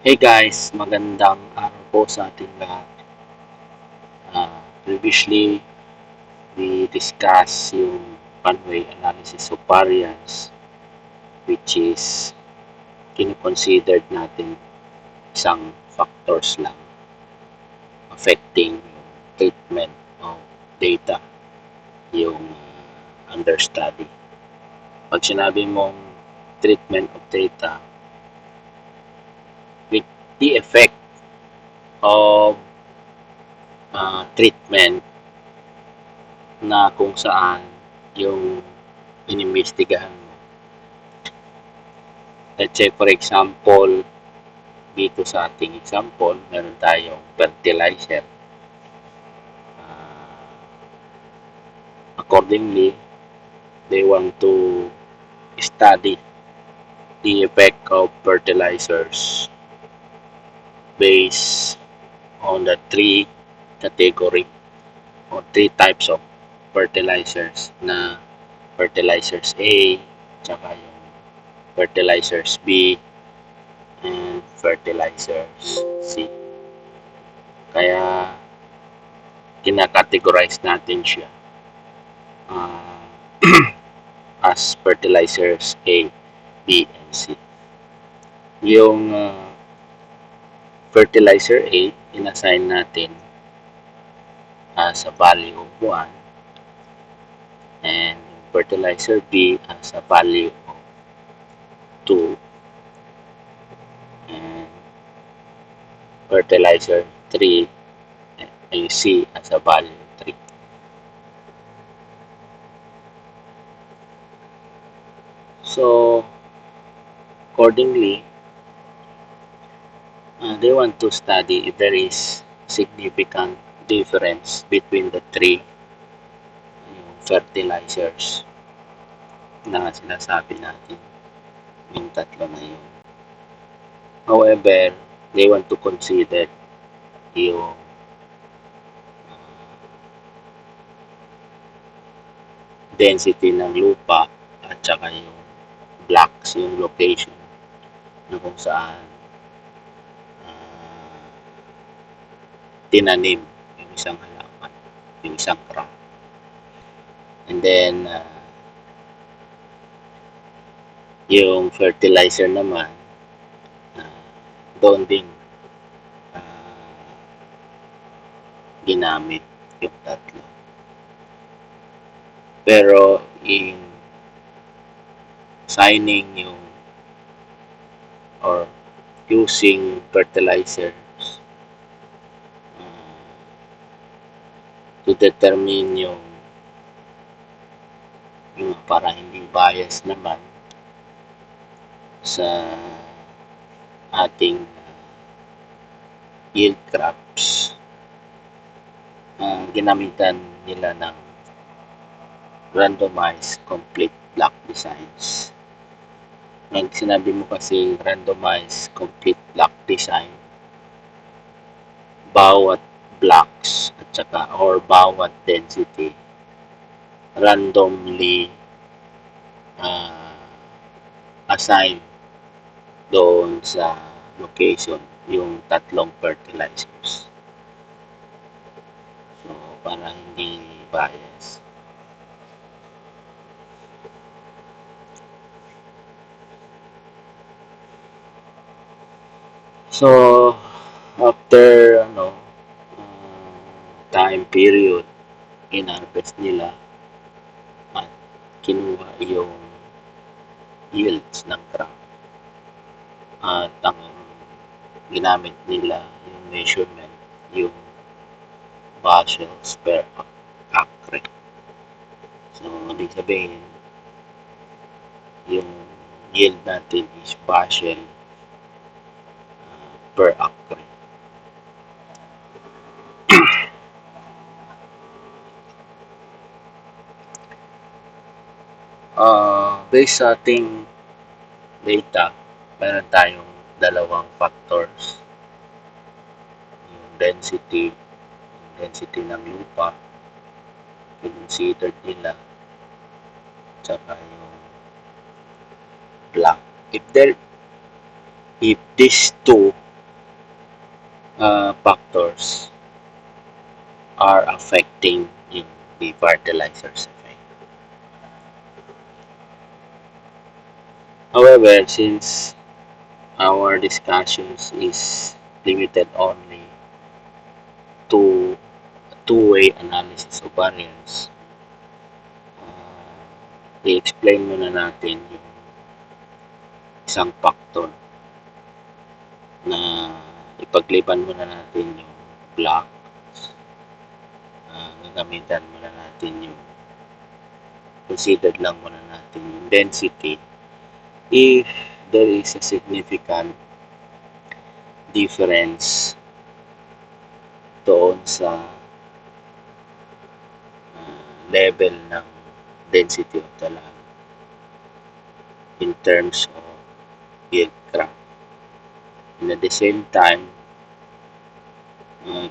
Hey guys, magandang araw po sa ating lahat. Previously, we discussed yung one-way analysis of variance, which is kinoconsidered natin isang factors lang affecting yung treatment of data, yung understudy. Pag sinabi mong treatment of data, with the effect of treatment na kung saan yung inimbestigahan mo. Let's say for example, dito sa ating example, meron tayong fertilizer. Accordingly, they want to study the effect of fertilizers based on the three category or three types of fertilizers na fertilizers A, tsaka yung fertilizers B, and fertilizers C. Kaya kinakategorize natin siya as fertilizers A, B, and C. Yung fertilizer A, inassign natin as a value of 1, and fertilizer B as a value of 2, and fertilizer 3 and C as a value of 3. So, accordingly, they want to study if there is significant difference between the three fertilizers na sinasabi natin, yung tatlo na yun. However, they want to consider yung density ng lupa at saka yung blocks, yung location na kung saan tinanim yung isang halaman, yung isang crop. And then, yung fertilizer naman, doon din ginamit yung tatlo. Pero in signing yung or using fertilizers to determine yung para hindi bias naman sa ating yield crops, ginamitan nila ng randomized complete block designs. Nang sinabi mo kasi randomized complete block design, bawat blocks at saka or bawat density randomly assign doon sa location yung tatlong fertilizers. So, para hindi bias. So, after time period, in-harvest nila at kinuha yung yields ng crop. At ang ginamit nila yung measurement, yung bushels per acre. So, ibig sabihin, yung yield natin is bushel per acre. Based sa ating data, meron tayong dalawang factors. Yung density ng lupa, considered nila, tsaka yung block. If these two factors are affecting in the fertilizers effect. However, since our discussions is limited only to two-way analysis of variance, i-explain muna natin yung isang factor na ipagliban muna natin yung block, gagamitan muna natin yung considered lang muna natin yung density if there is a significant difference doon sa level ng density of the land in terms of yield crop. And at the same time,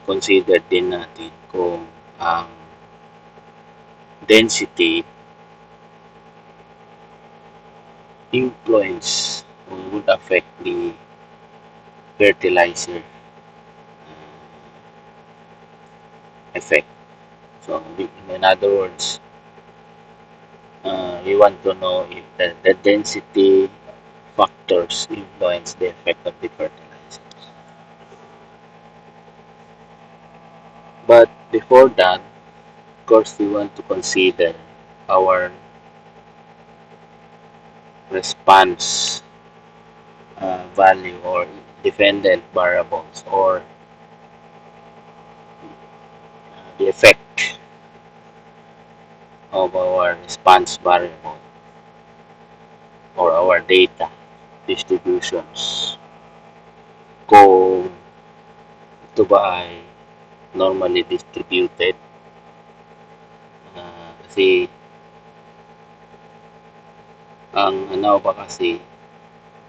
consider din natin kung ang density influence or would affect the fertilizer effect. So, in other words, we want to know if the density factors influence the effect of the fertilizer. But before that, of course, we want to consider our response value or dependent variables or the effect of our response variable or our data distributions kung ito ba ay normally distributed kasi ang ano ba kasi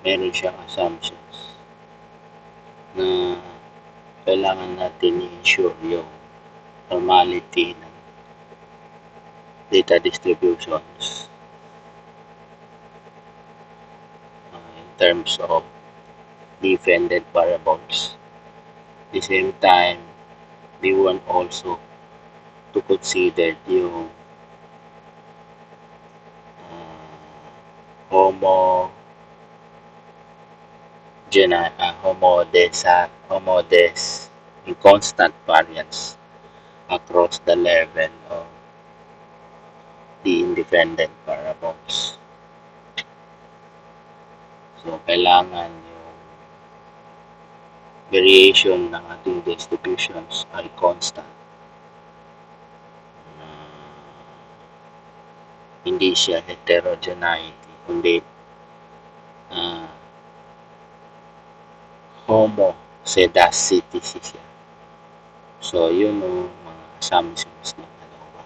meron siyang assumptions na kailangan natin i-ensure yung normality ng data distributions in terms of dependent variables. At the same time, we want also to consider yung homo homodes in constant variance across the level of the independent variables. So, kailangan yung variation ng ating distributions ay constant. Hindi siya heterogeneity, kundi homoscedasticity siya. So, yun yung mga assumptions ng dalawa.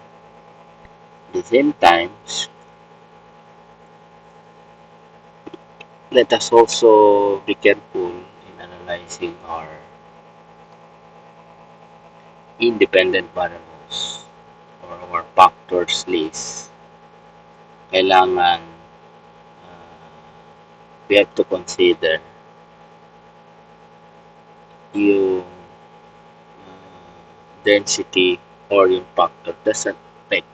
At the same time, let us also be careful in analyzing our independent variables or our factors list. Kailangan we have to consider yung density or yung factor doesn't affect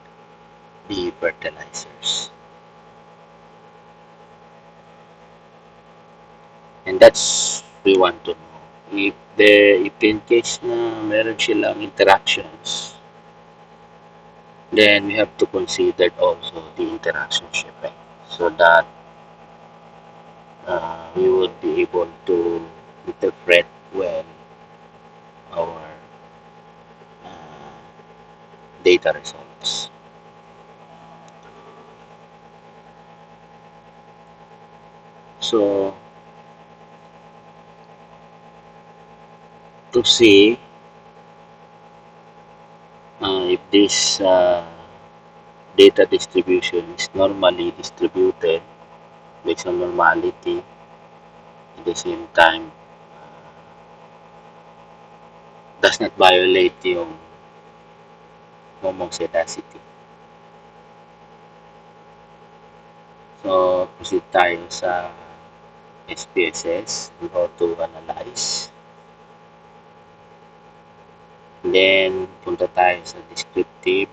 the fertilizers. And that's we want to know. If in case na meron silang interactions, then we have to consider also the interactions effect so that we would be able to interpret well our data results. So, to see if this data distribution is normally distributed based on normality, at the same time does not violate yung homoscedasticity. So, proceed tayo sa SPSS, how to analyze. Then, punta tayo sa descriptive.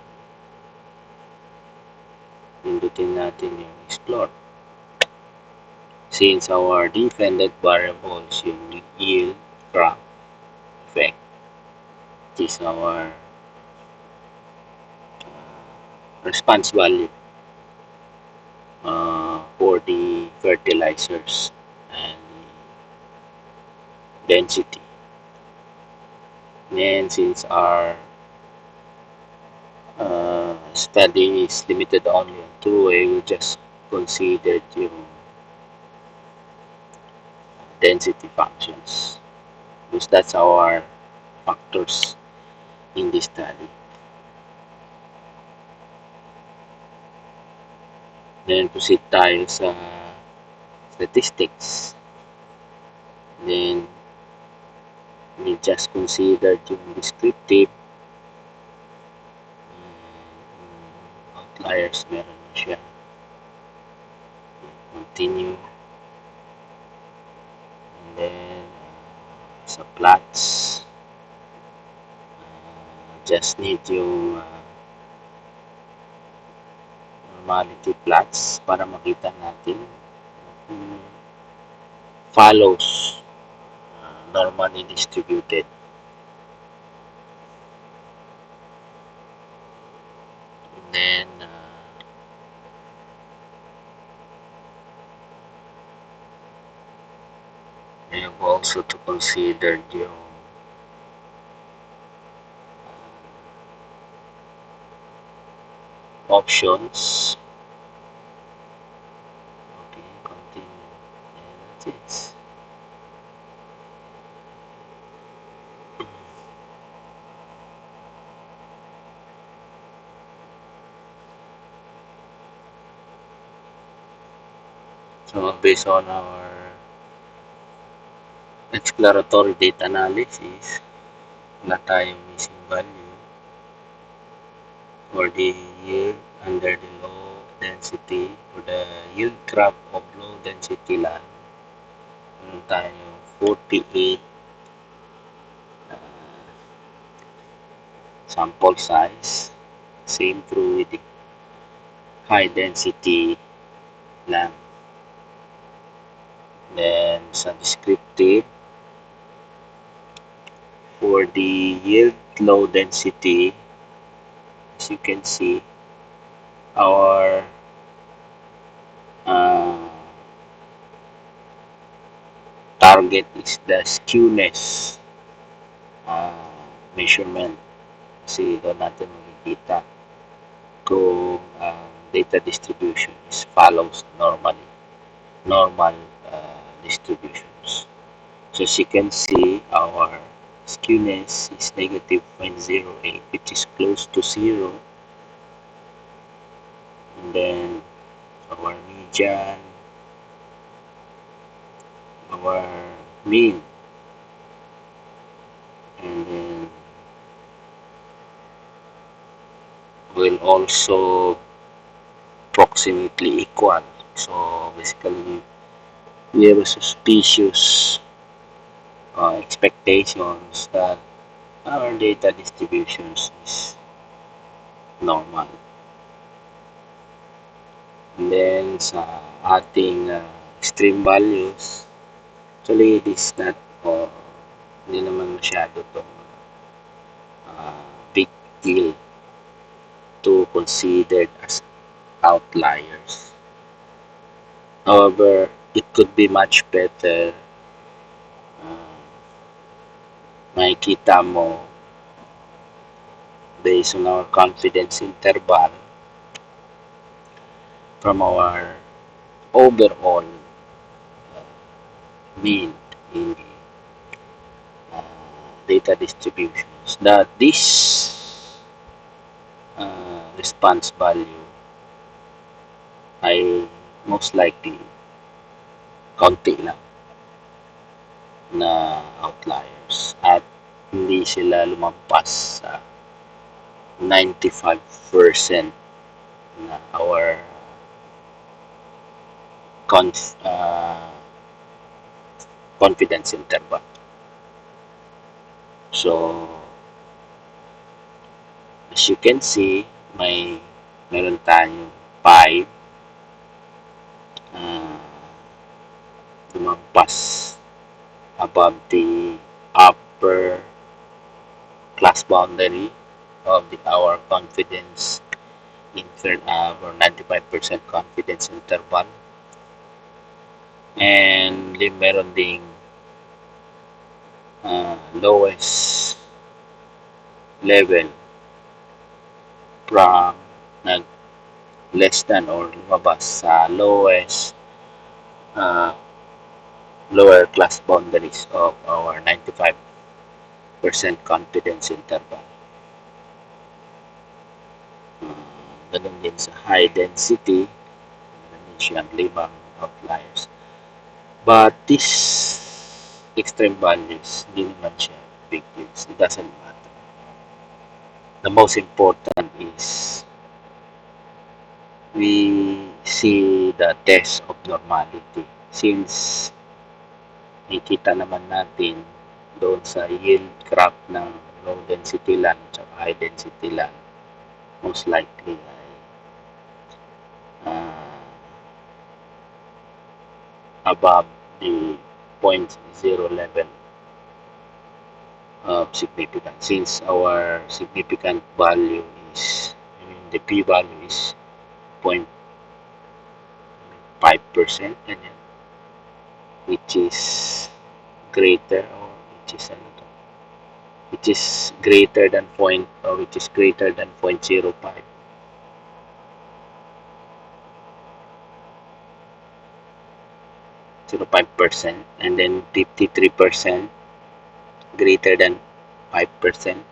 Pindutin natin yung explore. Since our dependent variables yung yield, crop, effect, is our response value for the fertilizers and density. And since our study is limited only on two, I will just consider yung density functions because that's our factors in this study. Then proceed tayo sa statistics. Then we just consider yung descriptive outliers meron na siya. Continue. And then sa plots just need yung normality plots para makita natin follows normally distributed. And then we have also to consider yung options. Okay, continue. And that's it. So based on our exploratory data analysis, wala tayong missing value for the yield under the low density for the yield crop of low density land. Meron tayong 48 sample size. Same true with the high density land. Then sa descriptive, for the yield low density, as you can see, our target is the skewness measurement. Kasi doon natin makikita kung data distribution follows normal distributions. So as you can see, our skewness is negative 0.08, which is close to 0. And then our median, our mean, and then will also approximately equal. So basically, we have a suspicious expectations that our data distributions is normal. And then sa ating extreme values, actually it is not hindi naman masyado itong big deal to consider as outliers. However, it could be much better. Makikita mo based on our confidence interval from our overall mean in data distributions that this response value ay most likely konti lang na outliers at hindi sila lumampas sa 95% na our confidence interval. So As you can see, meron tayong 5 uh, lumagpas above the upper class boundary of our confidence or 95% confidence interval, and meron ding lowest level from nag less than or lumabas sa uh, lower class boundaries of our 95% confidence interval. Ganun din sa high density, meron din siyang 5 outliers. But this extreme values, hindi naman siya big deals. It doesn't matter. The most important is we see the test of normality. Since nakikita naman natin doon sa yield graph ng low density land at high density land, most likely ay above the point 0 level of significance. Since our significant value is, the p value is 0.5%, which is greater or which is greater than point or which is greater than 0.05. 0.5%, and then 53% greater than 5%.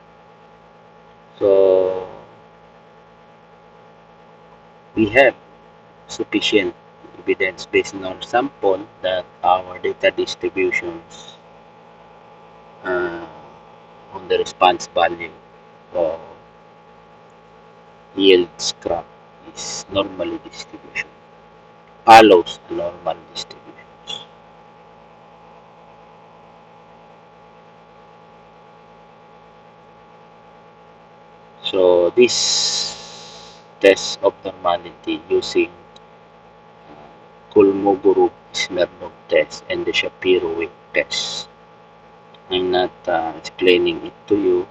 So we have sufficient evidence based on our sample that our data distributions on the response value of yields graph is normally distribution, follows a normal distributions. So this test of normality using Kolmogorov-Smirnov test and the Shapiro-Wilk test. I'm not explaining it to you.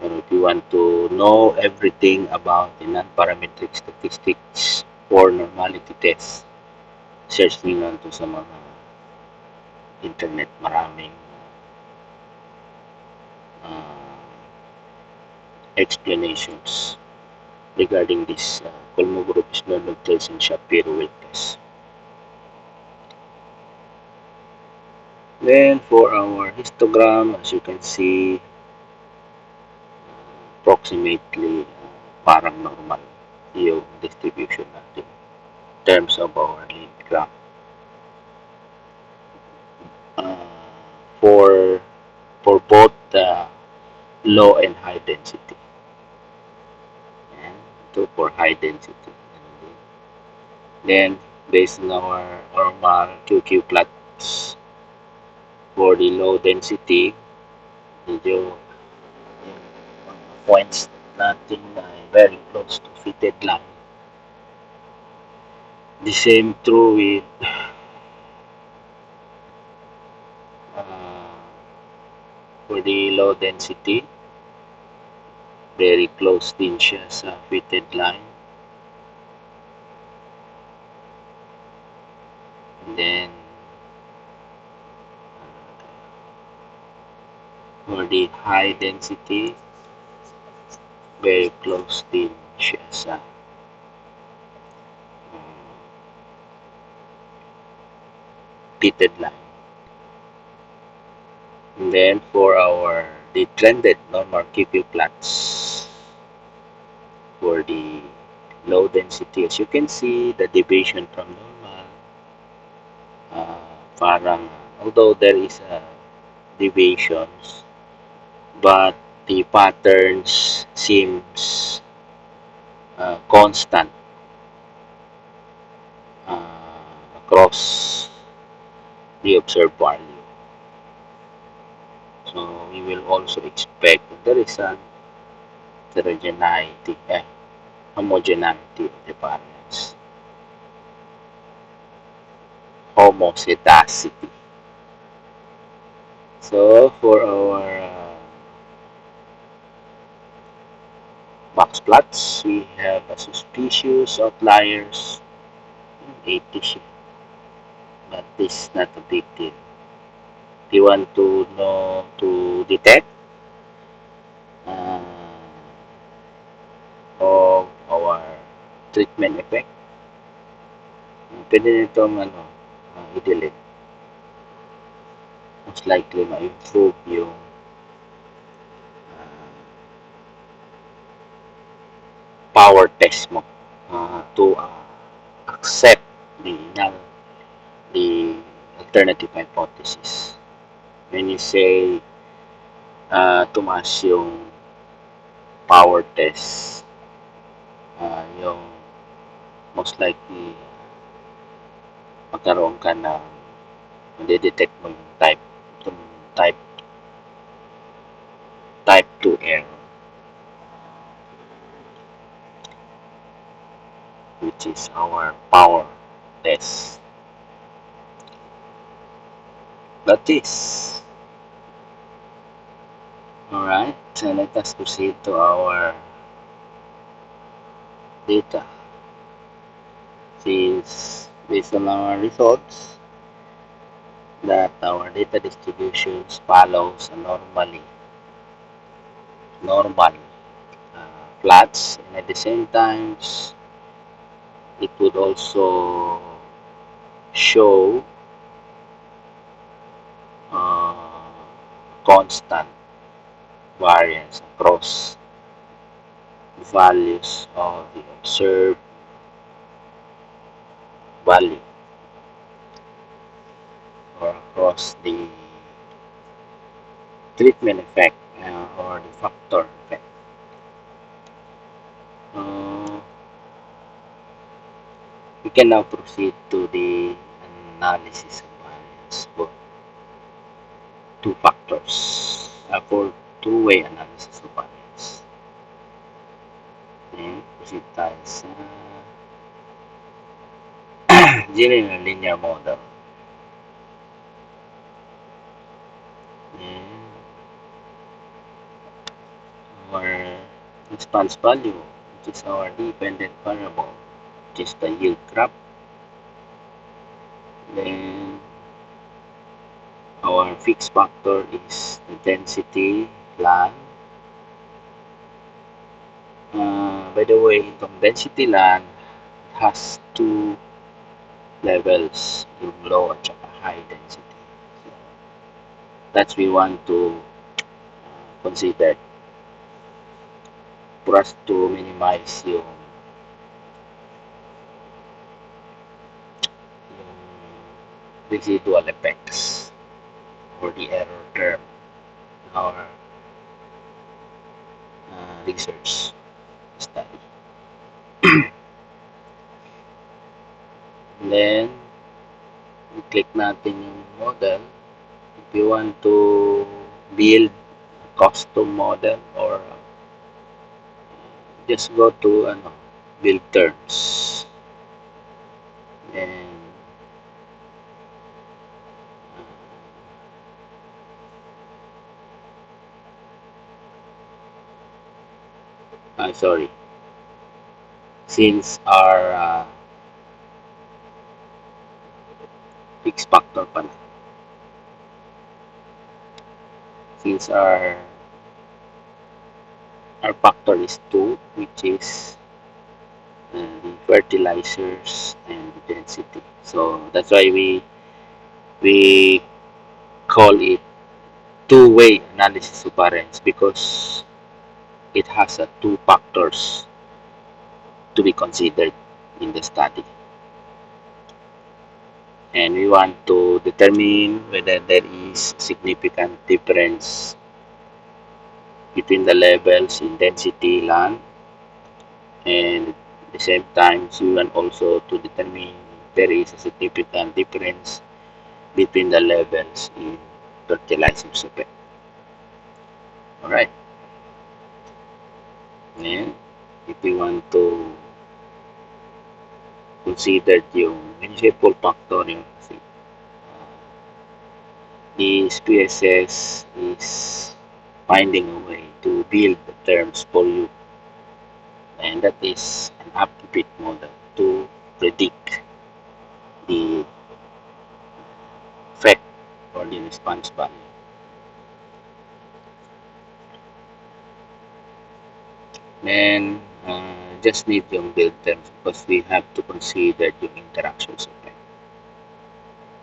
But if you want to know everything about the non-parametric statistics for normality tests, search nyo lang to sa mga internet. Maraming explanations regarding this Kolmogorov-Smirnov test and Shapiro-Wilk test. Then for our histogram, as you can see, approximately parang normal yung distribution natin in terms of our lead graph. For both low and high density. And ito for high density. Then based on our normal QQ plots for the low density, medyo yung points natin ay very close to fitted line. The same true with for the low density, very close din siya sa fitted line. And then for the high density, very close din siya sa fitted line. And then for the trended normal QQ plots for the low density, as you can see, the deviation from normal, parang although there is deviations, but the patterns seems constant across the observed value. So we will also expect the result heterogeneity, homogeneity of the variance, homoscedasticity. So for our box plots, we have a suspicious outliers, 80 shift, but this is not a big deal. If you want to know to detect uh, of our treatment effect, pwede nitong i-delete. Most likely ma-improve yung uh, power test mo to accept the alternative hypothesis. When you say tumaas yung power test, yung most likely magkaroon ka ng detect mo yung type type 2 error, which is our power test. That is. Alright, so let us proceed to our data. Since based on our results that our data distributions follows a normal plots, and at the same times it would also show uh, constant variance across values of the observed value or across the treatment effect or the factor effect. Uh, we can now proceed to the analysis of variance for two factors, for two-way analysis of variance. Okay, proceed tayo sa general linear model. And our response value, which is our dependent variable, which is the yield graph. Then our fixed factor is the density line. By the way, itong density line has two levels, yung low at saka high density. So, that's we want to consider for us to minimize yung residual effects or the error term in our research study. And then, i-click natin yung model. If you want to build a custom model or just go to build terms. And sorry, since our fixed factor pala, since our factor is 2, which is the fertilizers and the density. So that's why we call it two-way analysis of variance, because it has two factors to be considered in the study. And we want to determine whether there is significant difference between the levels in density land, and at the same time we want also to determine if there is a significant difference between the levels in fertilizers effect. Alright. Ngayon, if we want to consider yung, when you say full factor, yung kasi, the SPSS is finding a way to build the terms for you, and that is an up-to-date model to predict the effect or the response value. Then, just need yung build terms because we have to consider yung interactions effect.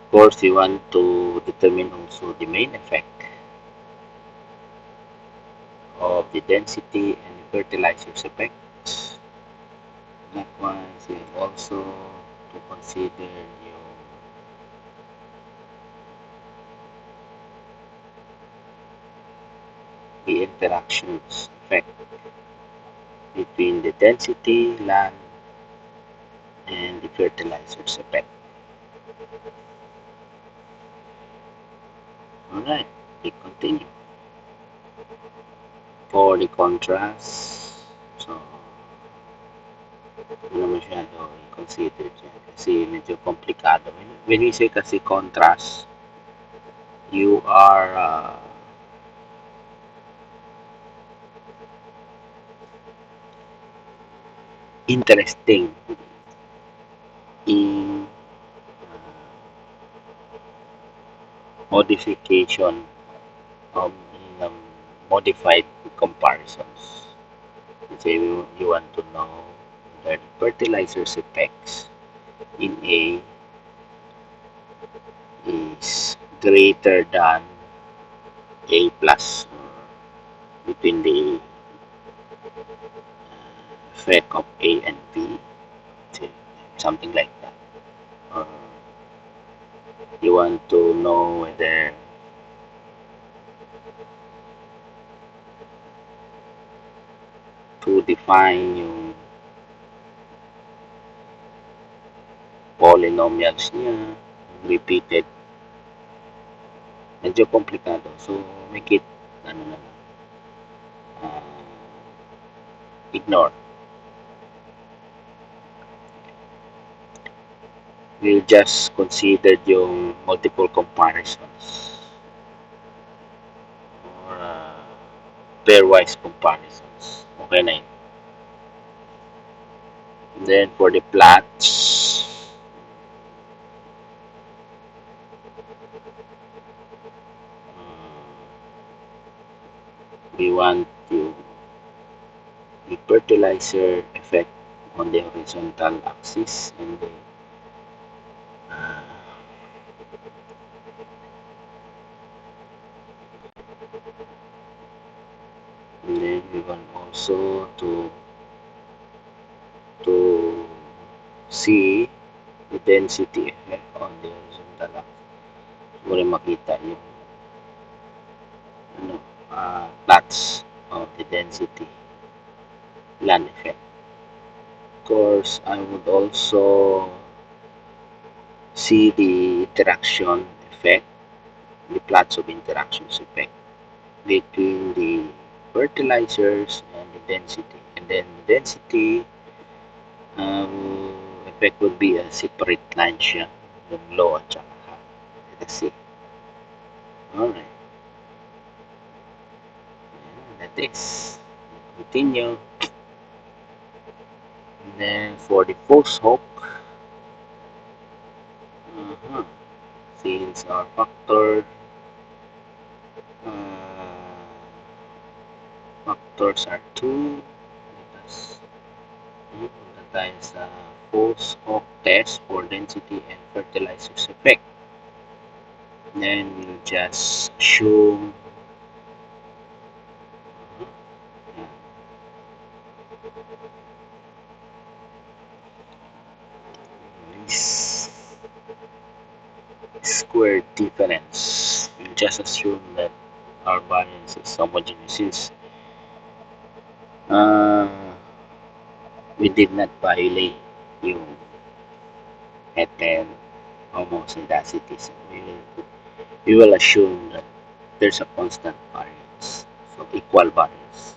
Of course, we want to determine also the main effect of the density and the fertilizers effects. Likewise, we have also to consider the interactions effect between the density, land, and the fertilizers effect. Alright, we continue. For the contrast, so hindi naman masyado i-consider dyan kasi medyo komplikado. When we say kasi contrast, you are interesting in modification of modified comparisons. So you want to know that fertilizers effects in A is greater than A plus between the effect of A and B, something like that. Or you want to know whether to define yung polynomials niya, repeated, medyo komplikado. So, make it, ano na, ignore. We'll just consider yung multiple comparisons or pairwise comparisons. Okay na yun. And then for the plots, we want the fertilizer effect on the horizontal axis and the and then we want also to see the density effect on the horizontal axis. Muli makita yung ano, plots of the density land effect. Of course, I would also see the interaction effect, the plots of interactions effect between the fertilizers and the density. And then the density effect would be a separate line siya, yung low at saka high. Let's see. Alright. That is. Continue. And then for the post hoc, since our factors are 2, that is post hoc test for density and fertilizers effect. Then we'll just assume this square difference. We'll just assume that our variance is homogeneous since we did not violate yung heteromozydicity. So we will assume that there's a constant variance, so equal variance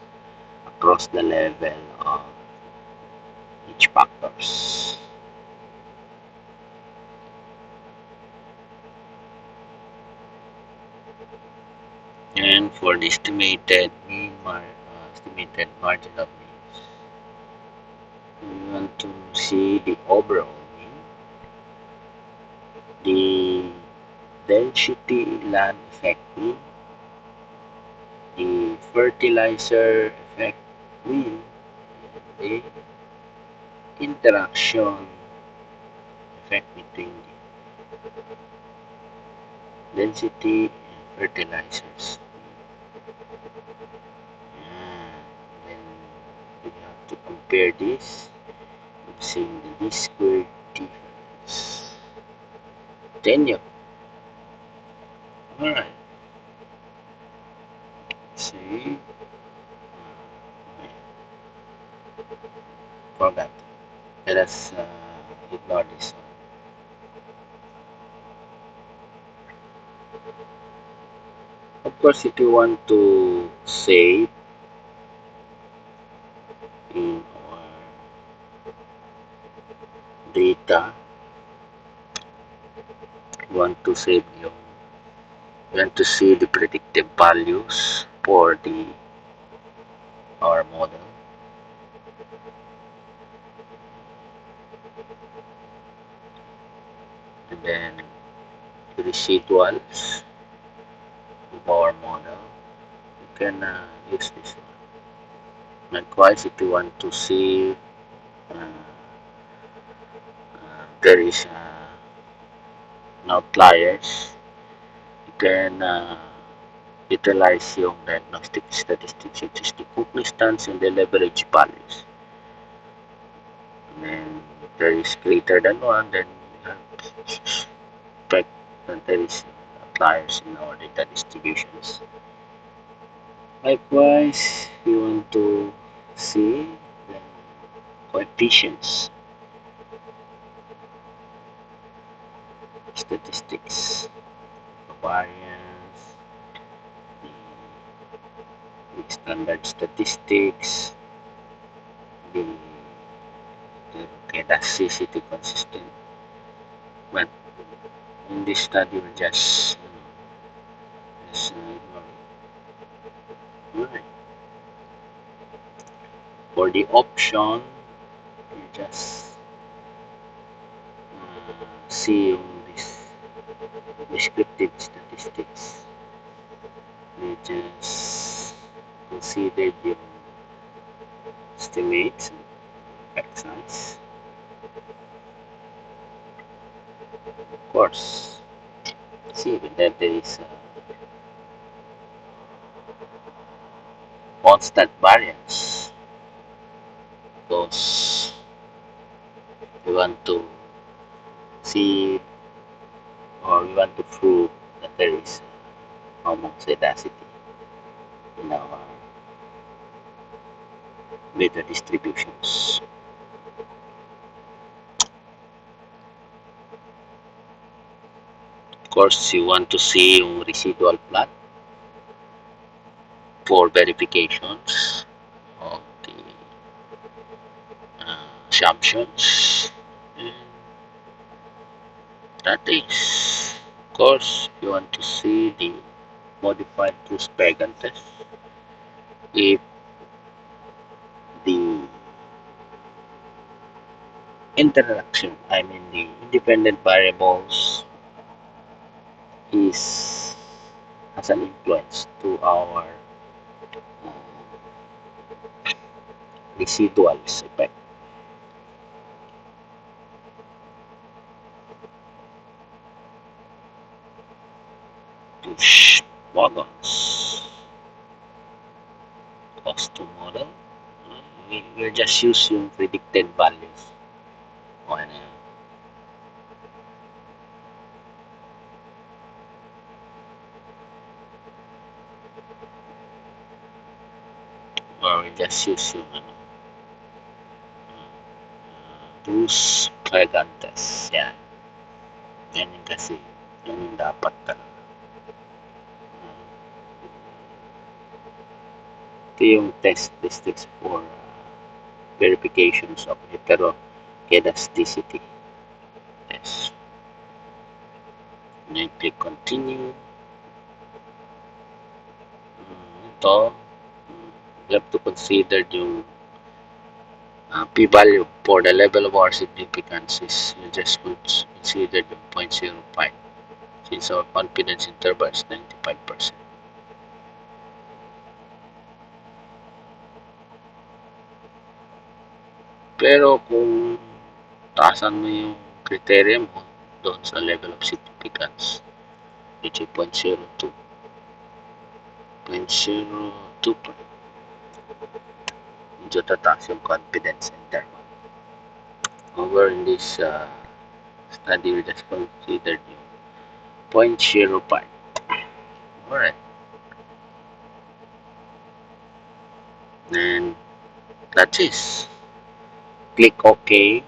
across the level of each factors. And for the estimated margin of mean, we want to see the overall mean, the density land effect mean, the fertilizer effect mean, the interaction effect between the density and fertilizers. Then we have to compare this using the least square difference. Then you, alright, see, forgot. Let us ignore this one. Of course, if you want to save in our data, you want to save your, you want to see the predictive values for the our model. And then the residuals of our model, you can use this one. Likewise, if you want to see there is outliers, you can utilize yung diagnostic statistics, which is the coefficients and the leverage values. And then if there is greater than 1, then you have to expect that there is outliers in our data distributions. Likewise, we want to see the coefficients, statistics, variance, the standard statistics, the elasticity consistent. But in this study, we'll just ignore it. Right. For the option, you just see this descriptive statistics. We just consider the estimates and effect size. Of course, see that there is a constant variance because we want to see or we want to prove that there is homozygosity in our beta distributions. Of course, you want to see yung residual plot for verifications of the assumptions. And that is, of course, you want to see the modified Truss-Pegan test. If the interaction, I mean the independent variables is has an influence to our residuals effect. Push models, cost to model. We'll just use yung predicted values. Okay na yun. Or we just use yung Bruce Pregantes. Yan. Yan yung kasi. Yan yung dapat talaga. Ito yung statistics for verifications of heterokedasticity. Yes. Then click continue. Ito, you have to consider yung p-value for the level of our significance is you just consider yung 0.05 since our confidence interval is 95%. Pero kung taasan mo yung criteria mo doon sa level of significance, which is 0.02, 0.02 pa, medyo tataas yung confidence interval. Over in this study, we just considered yung 0.05. Alright. And that's it. Click OK.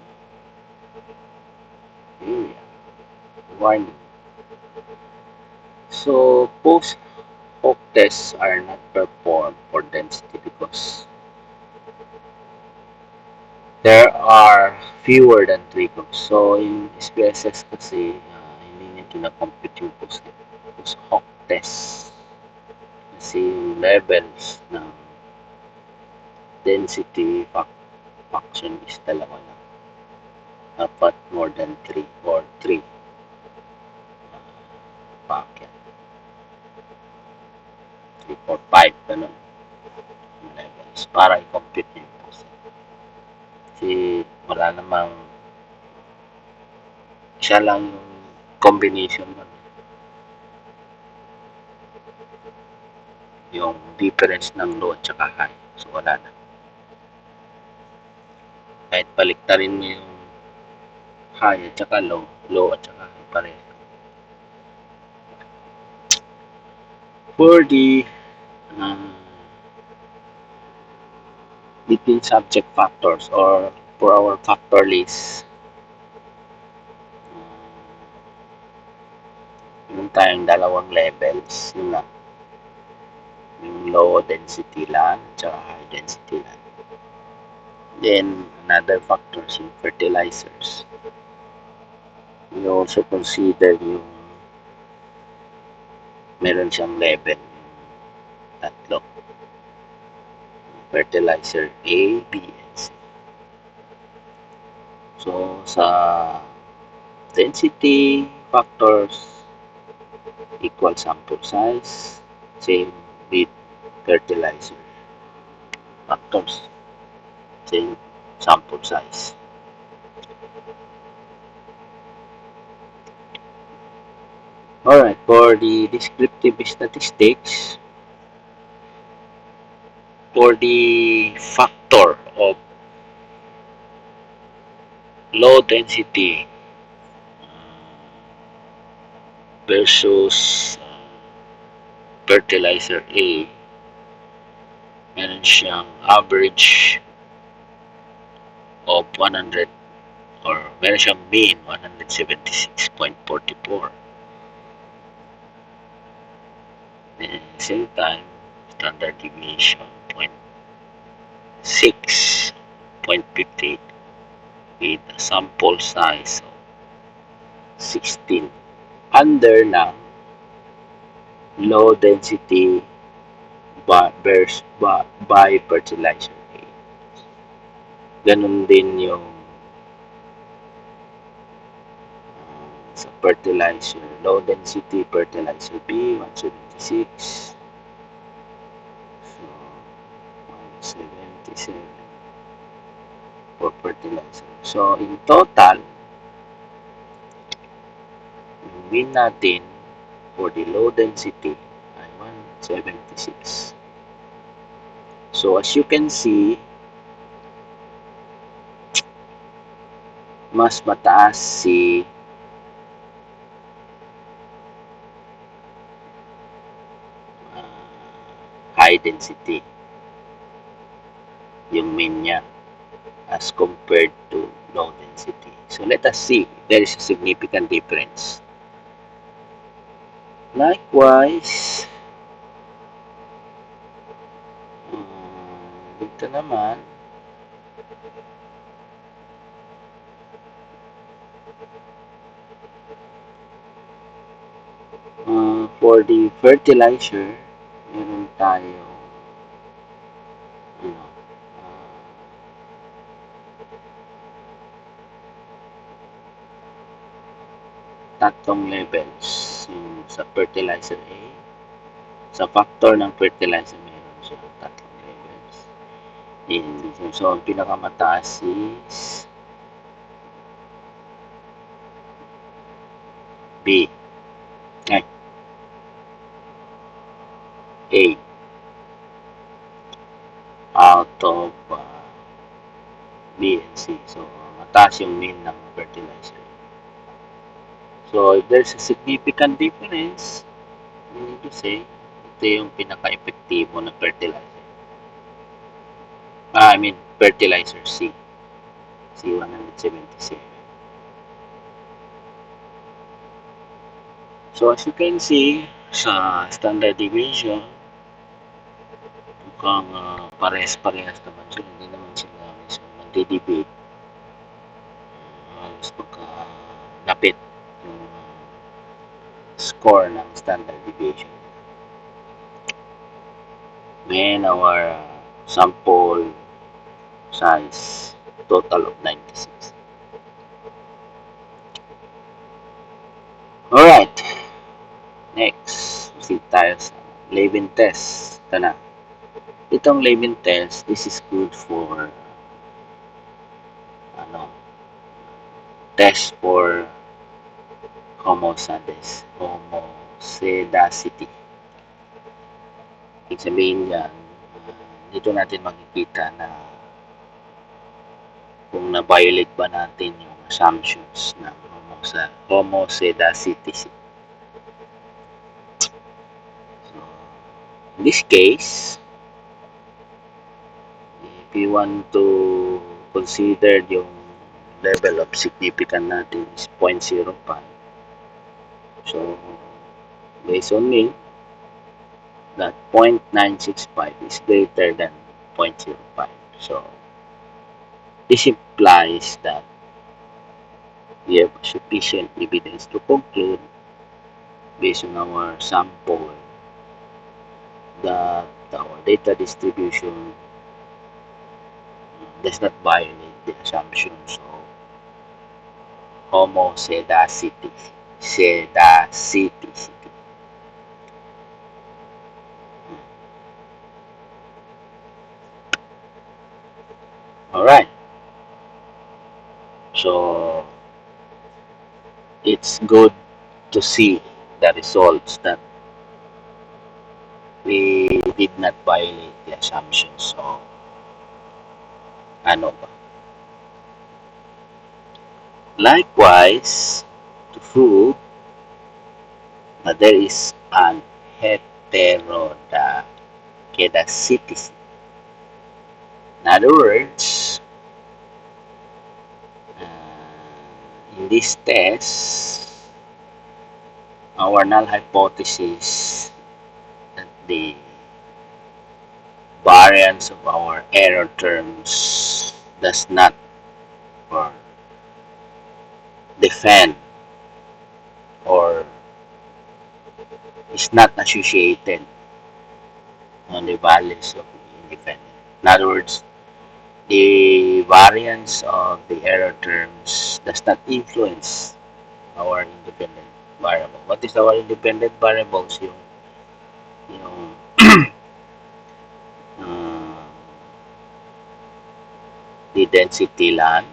Warning. So, post hoc tests are not performed for density because there are fewer than 3 groups. So, in SPSS kasi, hindi niya kinakompute yung post hoc test. Kasi yung levels ng density function is dalawa lang. Dapat more than 3 or 3 paakyat. 3, 4, 5, ganun yung levels para i-compute yung post. Kasi wala namang siya lang yung combination nun. Yung difference ng low at saka high. So wala na. Kahit baliktarin mo yung high at saka low at saka high pareho. For the between subject factors or for our factor list, yung tayong dalawang levels, yun lang. Yung low density land at high density land. Then, another factor is yung fertilizers. We also consider yung meron siyang level tatlo. Fertilizer A, B, and C. So, sa density factors, equal sample size, same with fertilizer factors, same sample size. Alright, for the descriptive statistics, for the factor of low density versus fertilizer A, meron siyang average of 100 or meron siyang mean 176.44. At the same time, standard deviation 0.6.58 with a sample size of 16 under ng low density by fertilizer A. Ganun din yung sa fertilizer, low density fertilizer B, 176. So, 177 for fertilizer. So, in total, yung mean natin for the low density ay 176. So, as you can see, mas mataas si high density yung mean niya as compared to low density. So let us see if there is a significant difference. Likewise, dito naman, for the fertilizer, meron tayo ano, tatlong levels. Yung sa fertilizer A, sa factor ng fertilizer meron siya tatlong levels. So, ang pinakamataas is B. Ay, A. Out of B and C. So, mataas yung mean ng fertilizer. So, if there's a significant difference, we need to say, ito yung pinaka-epektibo na fertilizer. I mean, fertilizer C. C177. So, as you can see, sa standard deviation, mukhang parehas-parehas naman sila. Hindi naman sila nagde-debate. Halos magka-lapit yung score ng standard deviation. Then, our sample size, total of 96. Alright. Next, proceed tayo sa Levin test. Ito na. Itong Levin test, this is good for test for homoscedasty. Ibig sabihin yan, dito natin makikita na kung na-violate ba natin yung assumptions ng homoscedasty. So, in this case, if you want to consider yung level of significance natin is 0.05. So, based on me, that 0.965 is greater than 0.05. So, this implies that we have sufficient evidence to conclude based on our sample that our data distribution does not violate the assumptions of homoscedasty. Alright. So, it's good to see the results that we did not violate the assumptions of ano ba. Likewise, to prove that there is an heterodacity. In other words, in this test, our null hypothesis that the variance of our error terms does not defend or is not associated on the values of the independent. In other words, the variance of the error terms does not influence our independent variable. What is our independent variables? Yung the density land,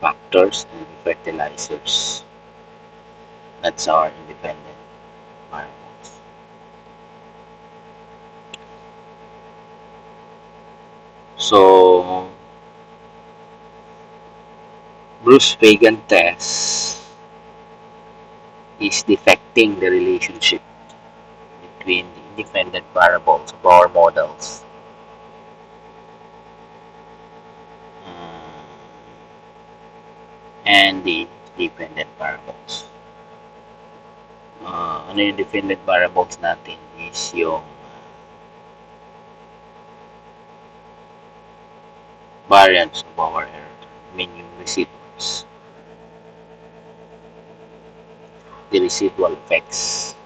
factors, and fertilizers. That's our independent variables. So, Bruce-Fagan test is defecting the relationship between the independent variables of our models and the dependent variables. Ano yung dependent variables natin is yung variance of our error, meaning residuals, the residual effects,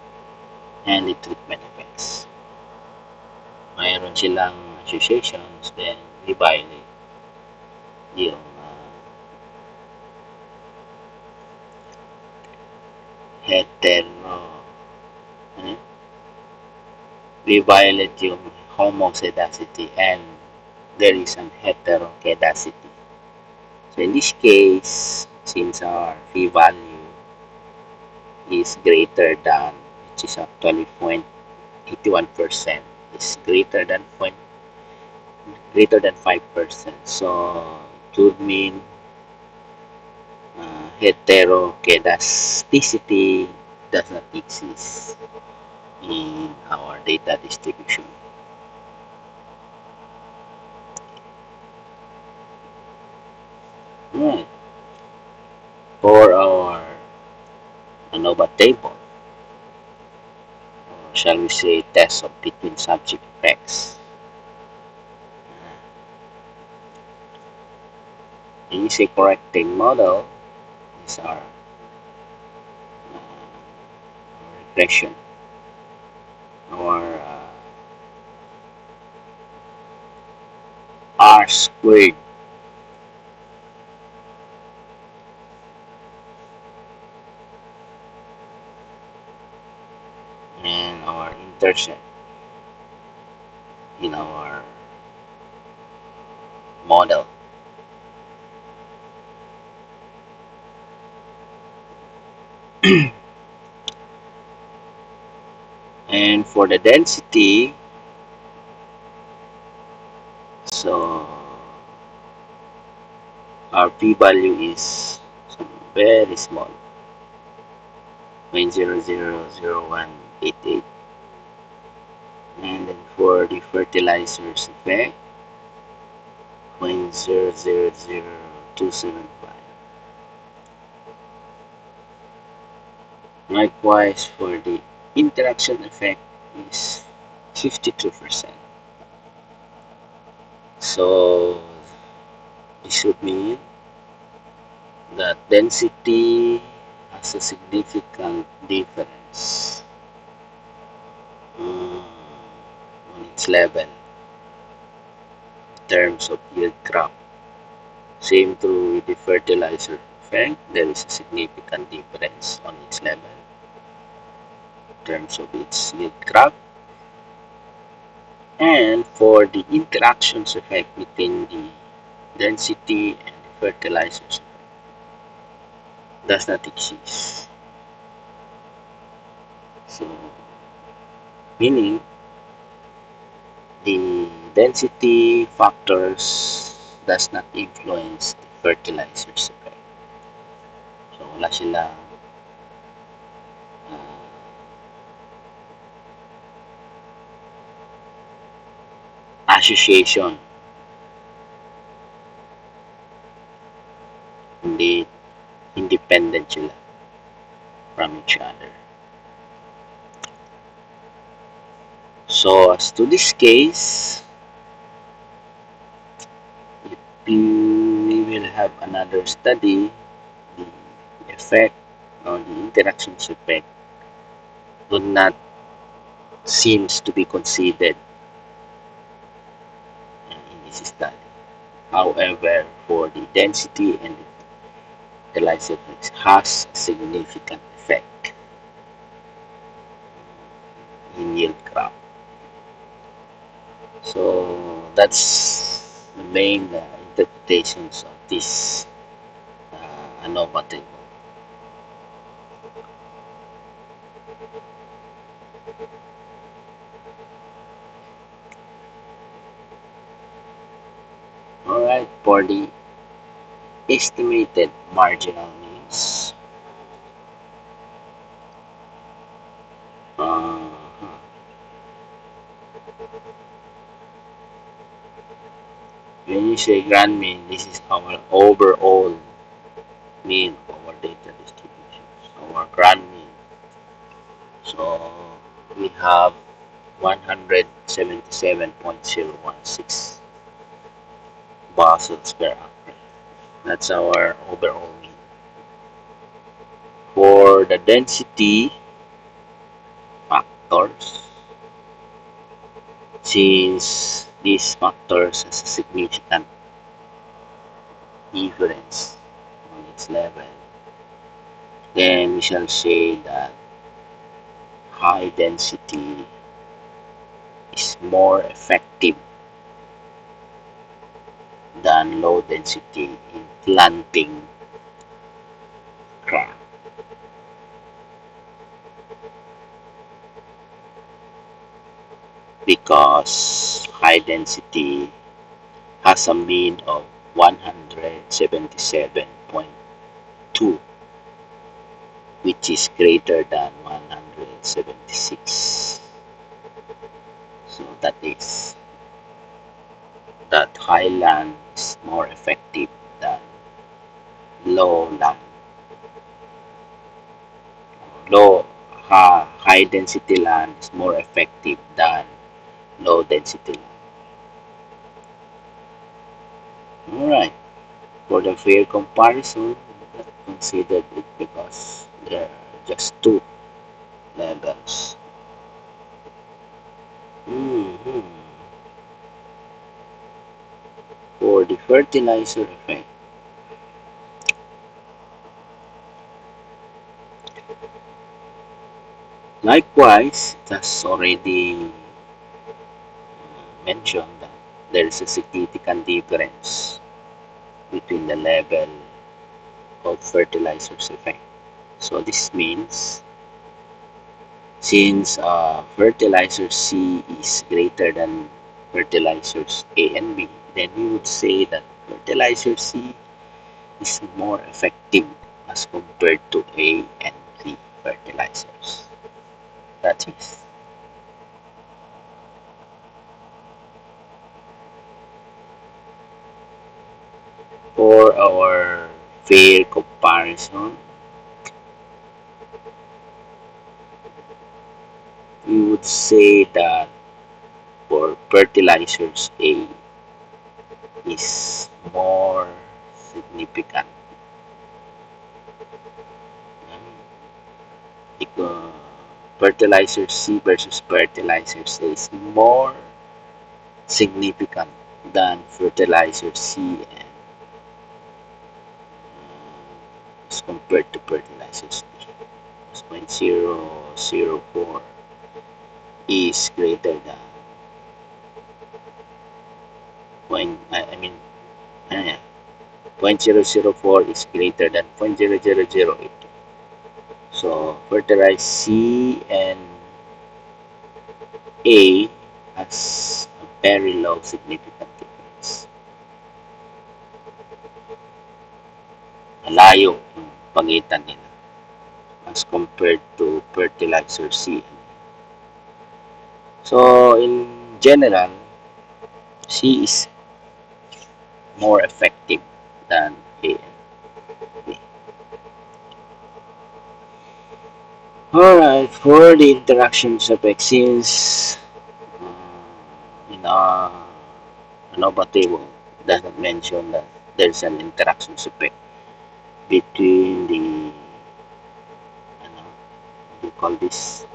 and the treatment effects. Mayroon silang associations, then we violate yung hetero, ano, we violate yung homozygosity and there is an heterokedacity. So in this case, since our p-value is greater than, which is actually 0.81%, is greater than 5%. So it would mean heterokedasticity does not exist in our data distribution. Right. For our ANOVA table, or shall we say test of between subject effects, is a correcting model is our regression, our R squared and our intercept in our model. And for the density, so our p-value is very small, 0.000188. And then for the fertilizers effect, 0.000275. Likewise, for the interaction effect is 52%. So this would mean that density has a significant difference on its level in terms of yield crop. Same true with the fertilizer effect, there is a significant difference on its level in terms of its yield crop. And for the interactions effect between the density and the fertilizers does not exist. So, meaning the density factors does not influence the fertilizers effect. So, wala silang association, hindi independent sila from each other. So, as to this case, if we will have another study, the effect or the interactions effect do not seems to be considered in this study. However, for the density and the lysophils has a significant effect in yield crop. So that's the main interpretations of this ANOVA table. Alright, for the estimated marginal means, when you say grand mean, this is our overall mean of our data distributions, our grand mean. So we have 177.016 Basels per acre. That's our overall mean. For the density factors, since these factors has a significant difference on its level, then we shall say that high density is more effective than low density in planting crop because high density has a mean of 177.2, which is greater than 176. So that high land is more effective than low land. Low high density land is more effective than low density land. Alright, for the fair comparison, let's consider it because there are just two levels. Mhm. For the fertilizer effect, likewise, it has already mentioned that there is a significant difference between the level of fertilizers effect. So this means since fertilizer C is greater than fertilizers A and B, then we would say that fertilizer C is more effective as compared to A and B fertilizers. That is. For our fair comparison, we would say that for fertilizers A is more significant because fertilizer C versus fertilizer A is more significant than fertilizer C and as compared to fertilizers B. 0.004 is greater than point I mean uh, 0.004 is greater than 0.0008. So fertilizer C and A has a very low significant difference. Malayo yung pagitan nila as compared to fertilizer C. So in general, C is more effective than A and B. Alright, for the interactions of since in our ANOVA table doesn't mention that there's an interaction effect between the what do you call this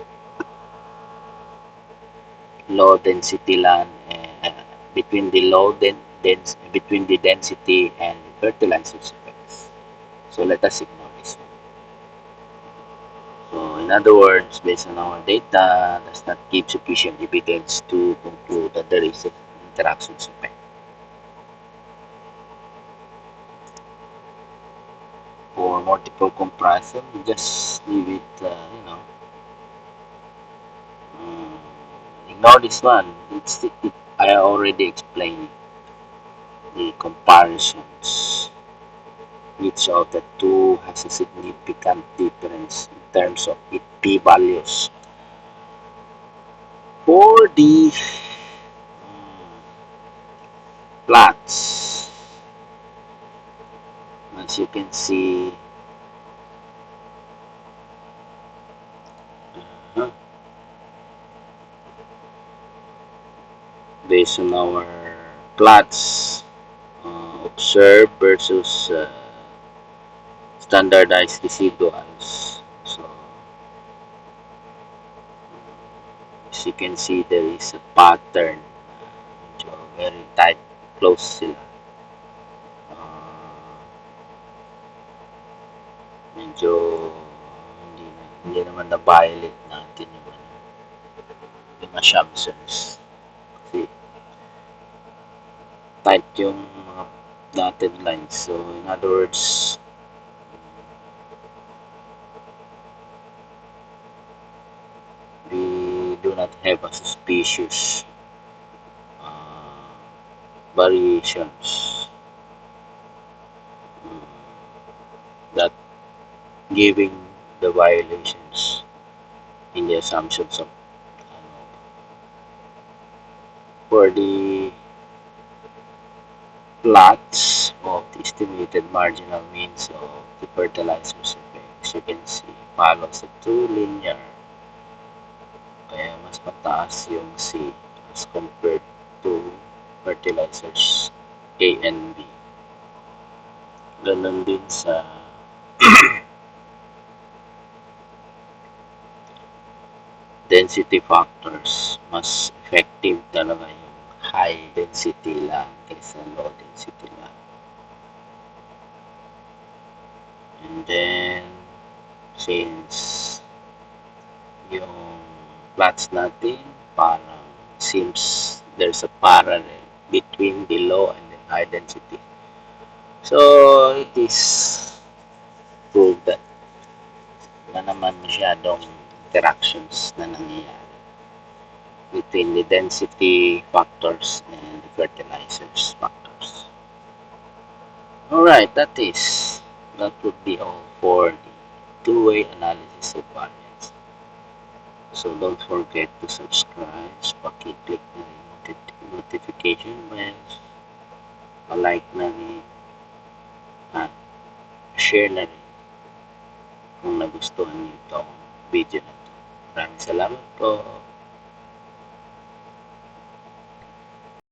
low density land between the between the density and fertilizer effects. So let us ignore this one. So in other words, based on our data, does not give sufficient evidence to conclude that there is an interaction effect. For multiple comparison, we just leave it, ignore this one. I already explained the comparisons. Which of the two has a significant difference in terms of its p-values? For the plots, as you can see, uh, based on our plots, observed versus standardized residuals. So as you can see, there is a pattern. Medyo very tight, close sila. Uh, medyo hindi naman na-violate natin yung assumptions. Kasi tight yung mga dotted lines. So in other words, we do not have a suspicious uh, variations that giving the violations in the assumptions of for the plots of the estimated marginal means of the fertilizers effects, you can see follows a two linear, kaya mas mataas yung C as compared to fertilizers A and B. Ganun din sa density factors. Mas effective talaga yung high density lang kaysa low density lang. And then, since yung plots natin parang seems there's a parallel between the low and the high density. So, it is proved that wala naman masyadong interactions na nangyayari between the density factors and the fertilizers factors. Alright, that would be all for the two-way analysis of variance. So don't forget to subscribe, paki-click na rin notification bells, pa-like na rin, at share na rin kung nagustuhan niyo itong video na ito. Maraming salamat po.